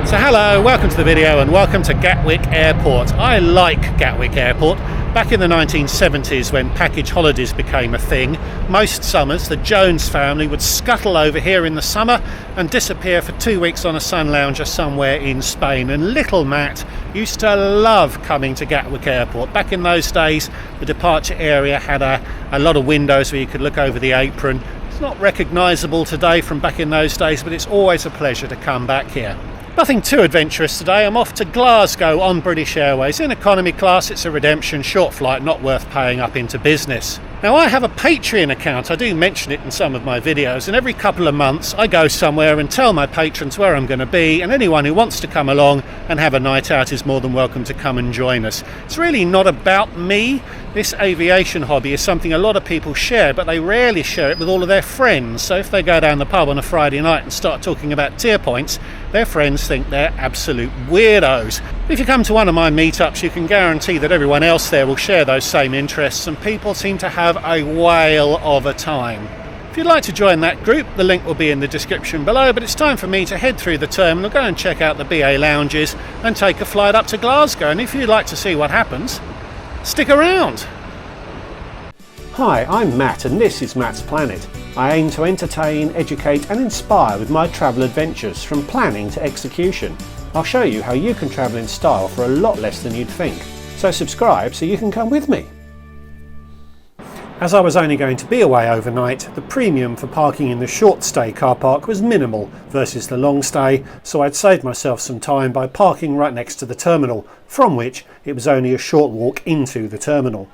So hello, welcome to the video and welcome to Gatwick Airport. I like Gatwick Airport. Back in the 1970s, when package holidays became a thing, most summers the Jones family would scuttle over here in the summer and disappear for 2 weeks on a sun lounger somewhere in Spain. And little Matt used to love coming to Gatwick Airport. Back in those days, the departure area had a lot of windows where you could look over the apron. It's not recognisable today from back in those days, but it's always a pleasure to come back here. Nothing too adventurous today. I'm off to Glasgow on British Airways. In economy class, it's a redemption short flight, not worth paying up into business. Now, I have a Patreon account. I do mention it in some of my videos, and every couple of months I go somewhere and tell my patrons where I'm going to be, and anyone who wants to come along and have a night out is more than welcome to come and join us. It's really not about me. This aviation hobby is something a lot of people share, but they rarely share it with all of their friends. So if they go down the pub on a Friday night and start talking about tier points, their friends think they're absolute weirdos. If you come to one of my meetups, you can guarantee that everyone else there will share those same interests, and people seem to have a whale of a time. If you'd like to join that group, the link will be in the description below, but it's time for me to head through the terminal, go and check out the BA lounges and take a flight up to Glasgow. And if you'd like to see what happens, stick around. Hi, I'm Matt and this is Matt's Planet. I aim to entertain, educate and inspire with my travel adventures from planning to execution. I'll show you how you can travel in style for a lot less than you'd think. So subscribe so you can come with me. As I was only going to be away overnight, the premium for parking in the short stay car park was minimal versus the long stay, so I'd saved myself some time by parking right next to the terminal, from which it was only a short walk into the terminal.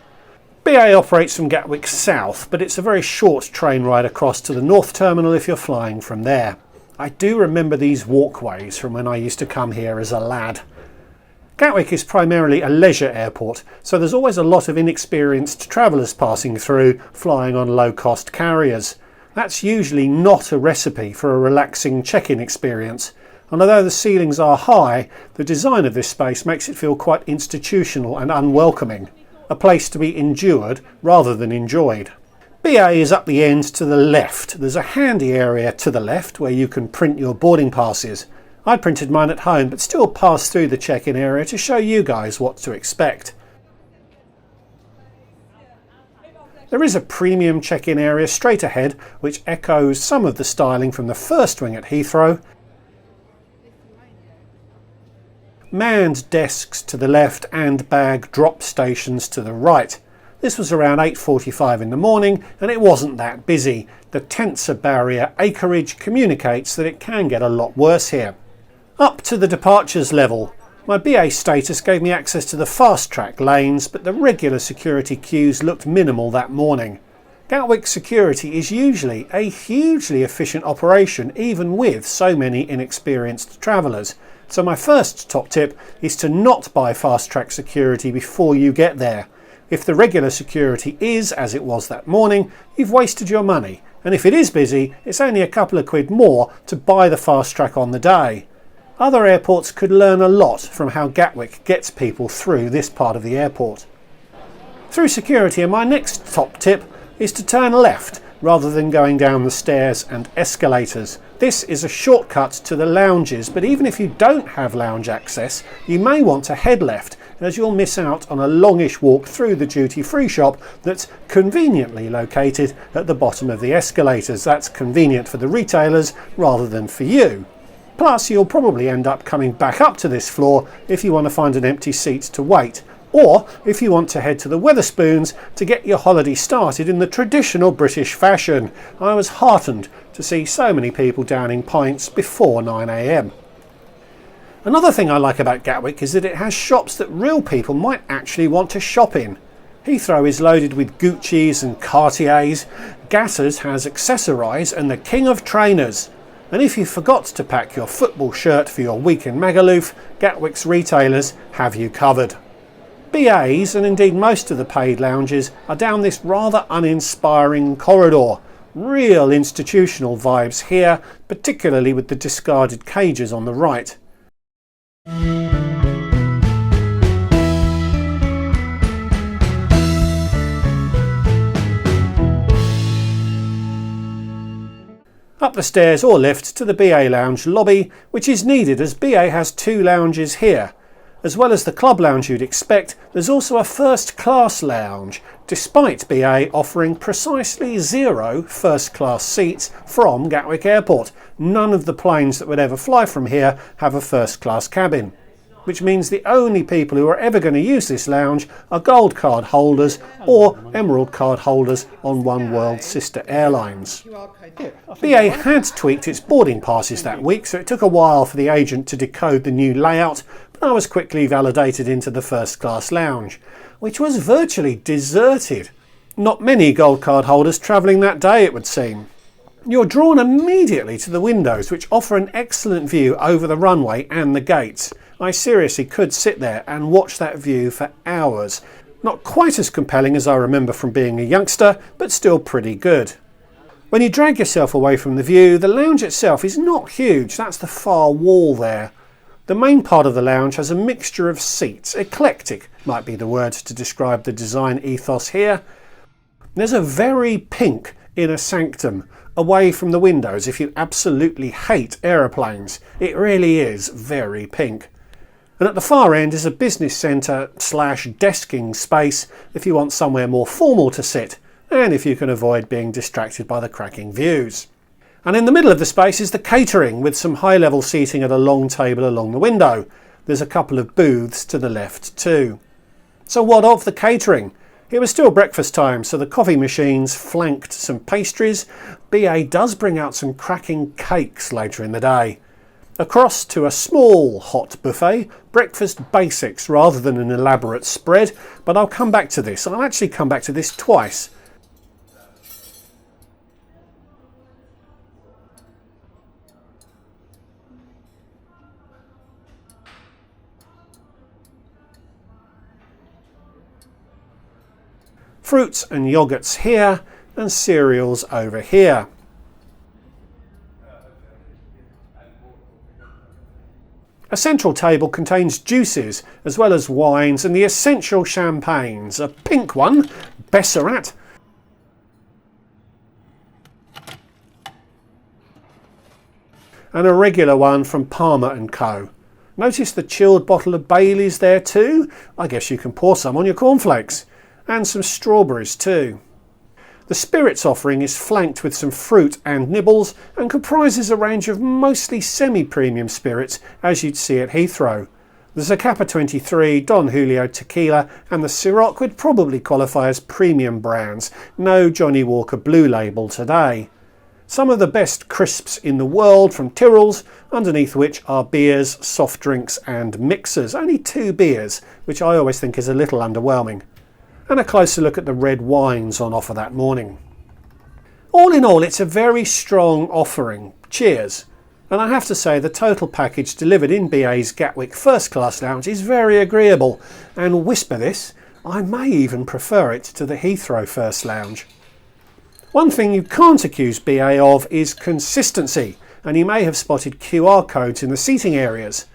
BA operates from Gatwick South, but it's a very short train ride across to the North Terminal if you're flying from there. I do remember these walkways from when I used to come here as a lad. Gatwick is primarily a leisure airport, so there's always a lot of inexperienced travellers passing through, flying on low-cost carriers. That's usually not a recipe for a relaxing check-in experience, and although the ceilings are high, the design of this space makes it feel quite institutional and unwelcoming, a place to be endured rather than enjoyed. BA is up the end to the left. There's a handy area to the left where you can print your boarding passes. I printed mine at home, but still passed through the check-in area to show you guys what to expect. There is a premium check-in area straight ahead, which echoes some of the styling from the first wing at Heathrow. Manned desks to the left and bag drop stations to the right. This was around 8:45 in the morning and it wasn't that busy. The tensor barrier acreage communicates that it can get a lot worse here. Up to the departures level. My BA status gave me access to the fast track lanes, but the regular security queues looked minimal that morning. Gatwick security is usually a hugely efficient operation, even with so many inexperienced travellers. So my first top tip is to not buy fast track security before you get there. If the regular security is as it was that morning, you've wasted your money. And if it is busy, it's only a couple of quid more to buy the fast track on the day. Other airports could learn a lot from how Gatwick gets people through this part of the airport. Through security, and my next top tip is to turn left rather than going down the stairs and escalators. This is a shortcut to the lounges, but even if you don't have lounge access, you may want to head left, as you'll miss out on a longish walk through the duty-free shop that's conveniently located at the bottom of the escalators. That's convenient for the retailers rather than for you. Plus, you'll probably end up coming back up to this floor if you want to find an empty seat to wait, or if you want to head to the Wetherspoons to get your holiday started in the traditional British fashion. I was heartened to see so many people downing pints before 9 AM. Another thing I like about Gatwick is that it has shops that real people might actually want to shop in. Heathrow is loaded with Gucci's and Cartiers, Gatter's has Accessorize and the king of trainers. And if you forgot to pack your football shirt for your week in Magaluf, Gatwick's retailers have you covered. BAs, and indeed most of the paid lounges, are down this rather uninspiring corridor. Real institutional vibes here, particularly with the discarded cages on the right. Up up the stairs or lift to the BA Lounge lobby, which is needed as BA has 2 lounges here. As well as the club lounge you'd expect, there's also a first class lounge, despite BA offering precisely 0 first class seats from Gatwick Airport. None of the planes that would ever fly from here have a first class cabin, which means the only people who are ever going to use this lounge are gold card holders or emerald card holders on One World sister airlines. BA had tweaked its boarding passes that week, so it took a while for the agent to decode the new layout, but I was quickly validated into the first class lounge, which was virtually deserted. Not many gold card holders travelling that day, it would seem. You're drawn immediately to the windows, which offer an excellent view over the runway and the gates. I seriously could sit there and watch that view for hours. Not quite as compelling as I remember from being a youngster, but still pretty good. When you drag yourself away from the view, the lounge itself is not huge, that's the far wall there. The main part of the lounge has a mixture of seats. Eclectic might be the word to describe the design ethos here. There's a very pink inner sanctum away from the windows if you absolutely hate aeroplanes. It really is very pink. And at the far end is a business centre / desking space if you want somewhere more formal to sit and if you can avoid being distracted by the cracking views. And in the middle of the space is the catering with some high-level seating at a long table along the window. There's a couple of booths to the left too. So what of the catering? It was still breakfast time, so the coffee machines flanked some pastries. BA does bring out some cracking cakes later in the day. Across to a small hot buffet, breakfast basics rather than an elaborate spread, but I'll come back to this. I'll actually come back to this twice. Fruits and yoghurts here and cereals over here. A central table contains juices as well as wines and the essential champagnes. A pink one, Besserat, and a regular one from Palmer & Co. Notice the chilled bottle of Bailey's there too. I guess you can pour some on your cornflakes. And some strawberries too. The spirits offering is flanked with some fruit and nibbles and comprises a range of mostly semi-premium spirits as you'd see at Heathrow. The Zacapa 23, Don Julio Tequila and the Ciroc would probably qualify as premium brands. No Johnny Walker Blue Label today. Some of the best crisps in the world from Tyrrell's, underneath which are beers, soft drinks and mixers. Only 2 beers, which I always think is a little underwhelming. And a closer look at the red wines on offer that morning. All in all, it's a very strong offering. Cheers. And I have to say the total package delivered in BA's Gatwick First Class Lounge is very agreeable, and whisper this, I may even prefer it to the Heathrow First Lounge. One thing you can't accuse BA of is consistency, and you may have spotted QR codes in the seating areas.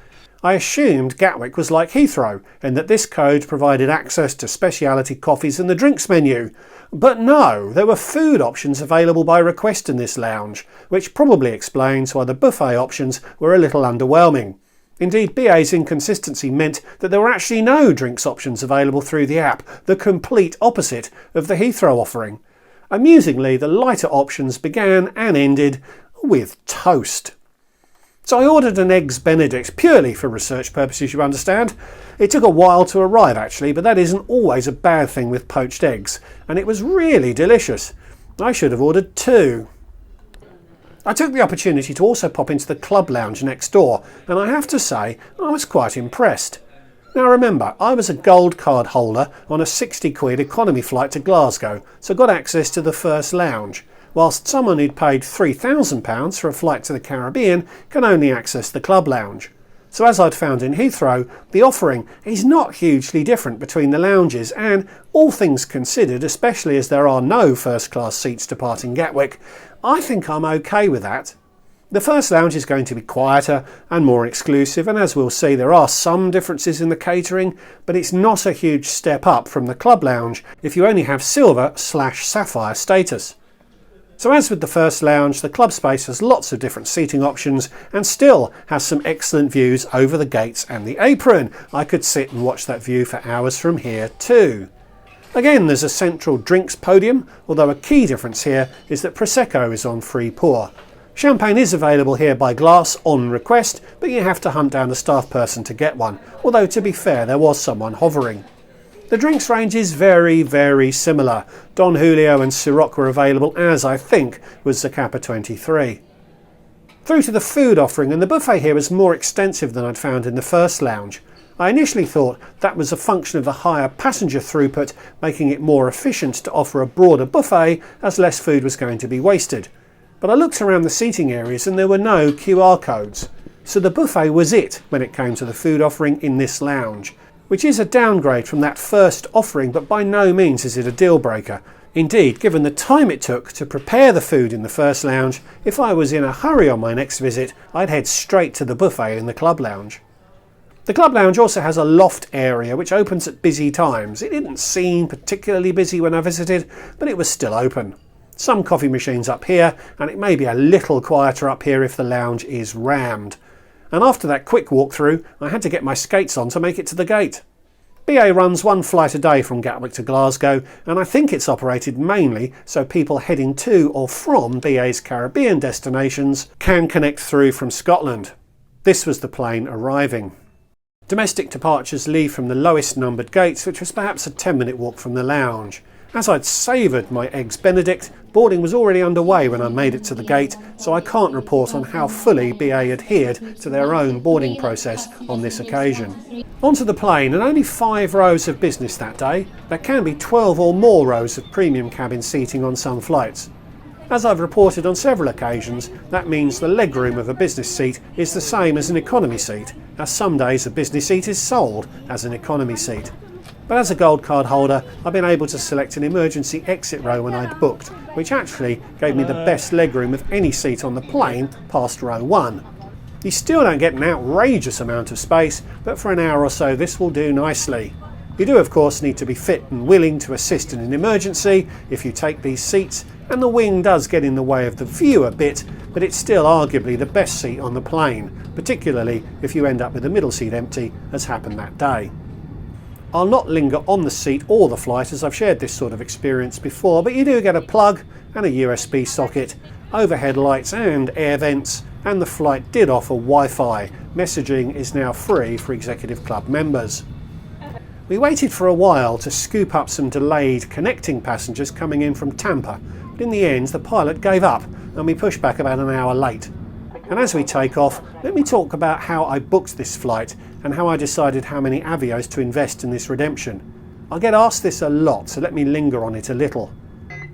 I assumed Gatwick was like Heathrow and that this code provided access to specialty coffees and the drinks menu. But no, there were food options available by request in this lounge, which probably explains why the buffet options were a little underwhelming. Indeed, BA's inconsistency meant that there were actually no drinks options available through the app, the complete opposite of the Heathrow offering. Amusingly, the lighter options began and ended with toast. So I ordered an Eggs Benedict, purely for research purposes, you understand. It took a while to arrive actually, but that isn't always a bad thing with poached eggs, and it was really delicious. I should have ordered 2. I took the opportunity to also pop into the club lounge next door, and I have to say I was quite impressed. Now remember, I was a gold card holder on a 60 quid economy flight to Glasgow, so got access to the first lounge, whilst someone who'd paid £3,000 for a flight to the Caribbean can only access the club lounge. So as I'd found in Heathrow, the offering is not hugely different between the lounges, and all things considered, especially as there are no first class seats departing Gatwick, I think I'm okay with that. The first lounge is going to be quieter and more exclusive, and as we'll see there are some differences in the catering, but it's not a huge step up from the club lounge if you only have silver/sapphire status. So as with the first lounge, the club space has lots of different seating options and still has some excellent views over the gates and the apron. I could sit and watch that view for hours from here too. Again, there's a central drinks podium, although a key difference here is that Prosecco is on free pour. Champagne is available here by glass on request, but you have to hunt down a staff person to get one, although to be fair there was someone hovering. The drinks range is very, very similar. Don Julio and Ciroc were available, as I think was Zacapa 23. Through to the food offering, and the buffet here was more extensive than I'd found in the first lounge. I initially thought that was a function of the higher passenger throughput, making it more efficient to offer a broader buffet as less food was going to be wasted. But I looked around the seating areas and there were no QR codes. So the buffet was it when it came to the food offering in this lounge, which is a downgrade from that first offering, but by no means is it a deal breaker. Indeed, given the time it took to prepare the food in the first lounge, if I was in a hurry on my next visit, I'd head straight to the buffet in the club lounge. The club lounge also has a loft area which opens at busy times. It didn't seem particularly busy when I visited, but it was still open. Some coffee machines up here, and it may be a little quieter up here if the lounge is rammed. And after that quick walkthrough, I had to get my skates on to make it to the gate. BA runs one flight a day from Gatwick to Glasgow, and I think it's operated mainly so people heading to or from BA's Caribbean destinations can connect through from Scotland. This was the plane arriving. Domestic departures leave from the lowest numbered gates, which was perhaps a 10-minute walk from the lounge. As I'd savoured my Eggs Benedict, boarding was already underway when I made it to the gate, so I can't report on how fully BA adhered to their own boarding process on this occasion. Onto the plane, and only 5 rows of business that day. There can be 12 or more rows of premium cabin seating on some flights. As I've reported on several occasions, that means the legroom of a business seat is the same as an economy seat, as some days a business seat is sold as an economy seat. But as a gold card holder, I've been able to select an emergency exit row when I'd booked, which actually gave me the best legroom of any seat on the plane past row 1. You still don't get an outrageous amount of space, but for an hour or so this will do nicely. You do of course need to be fit and willing to assist in an emergency if you take these seats, and the wing does get in the way of the view a bit, but it's still arguably the best seat on the plane, particularly if you end up with the middle seat empty, as happened that day. I'll not linger on the seat or the flight as I've shared this sort of experience before, but you do get a plug and a USB socket, overhead lights and air vents, and the flight did offer Wi-Fi. Messaging is now free for Executive Club members. We waited for a while to scoop up some delayed connecting passengers coming in from Tampa, but in the end the pilot gave up and we pushed back about an hour late. And as we take off, let me talk about how I booked this flight and how I decided how many avios to invest in this redemption. I get asked this a lot, so let me linger on it a little.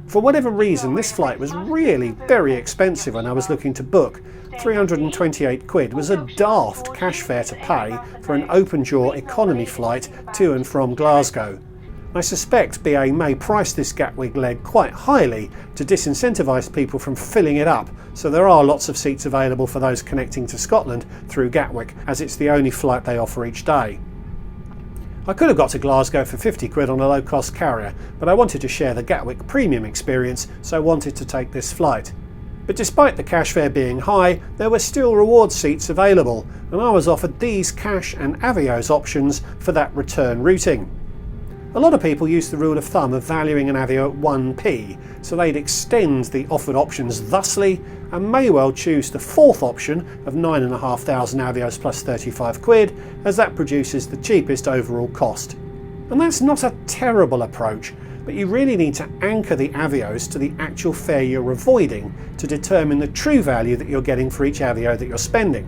For whatever reason, this flight was really very expensive when I was looking to book. 328 quid was a daft cash fare to pay for an open-jaw economy flight to and from Glasgow. I suspect BA may price this Gatwick leg quite highly to disincentivise people from filling it up, so there are lots of seats available for those connecting to Scotland through Gatwick, as it's the only flight they offer each day. I could have got to Glasgow for 50 quid on a low-cost carrier, but I wanted to share the Gatwick premium experience, so I wanted to take this flight. But despite the cash fare being high, there were still reward seats available, and I was offered these cash and avios options for that return routing. A lot of people use the rule of thumb of valuing an avio at 1p, so they'd extend the offered options thusly and may well choose the fourth option of 9,500 avios plus 35 quid, as that produces the cheapest overall cost. And that's not a terrible approach, but you really need to anchor the avios to the actual fare you're avoiding to determine the true value that you're getting for each avio that you're spending.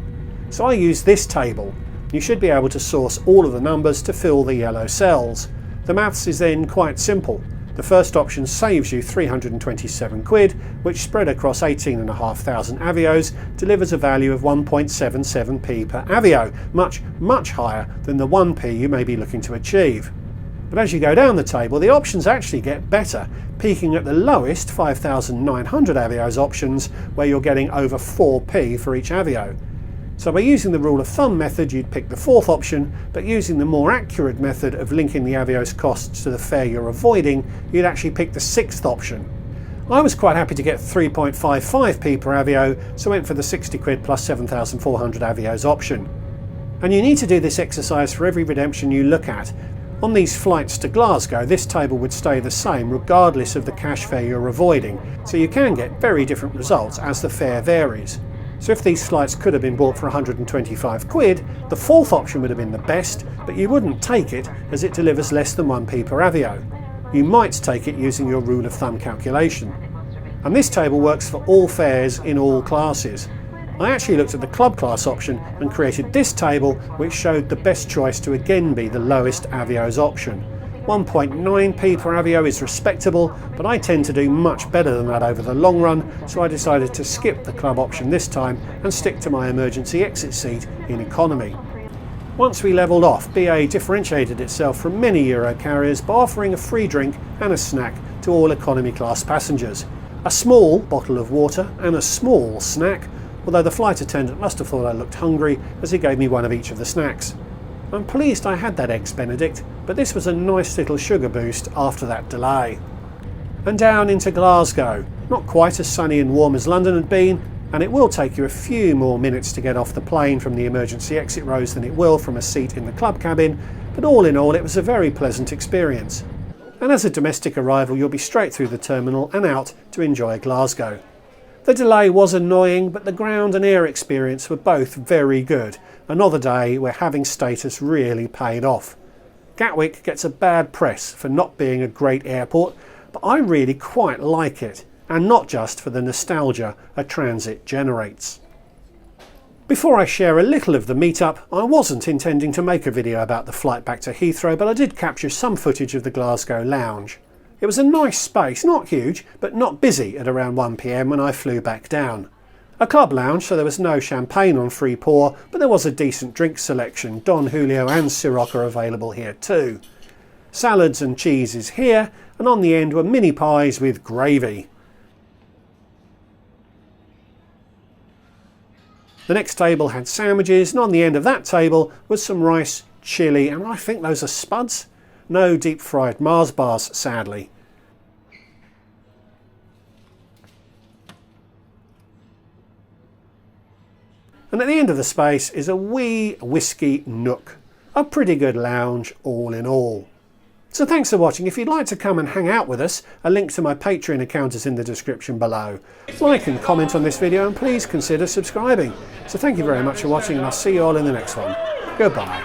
So I use this table. You should be able to source all of the numbers to fill the yellow cells. The maths is then quite simple. The first option saves you 327 quid, which spread across 18,500 avios delivers a value of 1.77p per avio, much higher than the 1p you may be looking to achieve. But as you go down the table, the options actually get better, peaking at the lowest 5,900 avios options, where you're getting over 4p for each avio. So by using the rule of thumb method, you'd pick the fourth option, but using the more accurate method of linking the avios costs to the fare you're avoiding, you'd actually pick the sixth option. I was quite happy to get 3.55p per avio, so went for the 60 quid plus 7,400 avios option. And you need to do this exercise for every redemption you look at. On these flights to Glasgow, this table would stay the same regardless of the cash fare you're avoiding, so you can get very different results as the fare varies. So if these flights could have been bought for 125 quid, the fourth option would have been the best, but you wouldn't take it as it delivers less than 1p per avio. You might take it using your rule of thumb calculation. And this table works for all fares in all classes. I actually looked at the club class option and created this table, which showed the best choice to again be the lowest avios option. 1.9p per avio is respectable, but I tend to do much better than that over the long run, so I decided to skip the club option this time and stick to my emergency exit seat in economy. Once we levelled off, BA differentiated itself from many Euro carriers by offering a free drink and a snack to all economy class passengers. A small bottle of water and a small snack, although the flight attendant must have thought I looked hungry as he gave me one of each of the snacks. I'm pleased I had that Eggs Benedict, but this was a nice little sugar boost after that delay. And down into Glasgow. Not quite as sunny and warm as London had been, and it will take you a few more minutes to get off the plane from the emergency exit rows than it will from a seat in the club cabin, but all in all it was a very pleasant experience. And as a domestic arrival you'll be straight through the terminal and out to enjoy Glasgow. The delay was annoying, but the ground and air experience were both very good. Another day where having status really paid off. Gatwick gets a bad press for not being a great airport, but I really quite like it, and not just for the nostalgia a transit generates. Before I share a little of the meetup, I wasn't intending to make a video about the flight back to Heathrow, but I did capture some footage of the Glasgow Lounge. It was a nice space, not huge, but not busy at around 1 PM when I flew back down. A club lounge, so there was no champagne on free pour, but there was a decent drink selection. Don Julio and Ciroc are available here too. Salads and cheeses here, and on the end were mini pies with gravy. The next table had sandwiches, and on the end of that table was some rice, chilli, and I think those are spuds? No deep fried Mars bars, sadly. And at the end of the space is a wee whiskey nook. A pretty good lounge all in all. So thanks for watching. If you'd like to come and hang out with us, a link to my Patreon account is in the description below. Like and comment on this video and please consider subscribing. So thank you very much for watching and I'll see you all in the next one. Goodbye.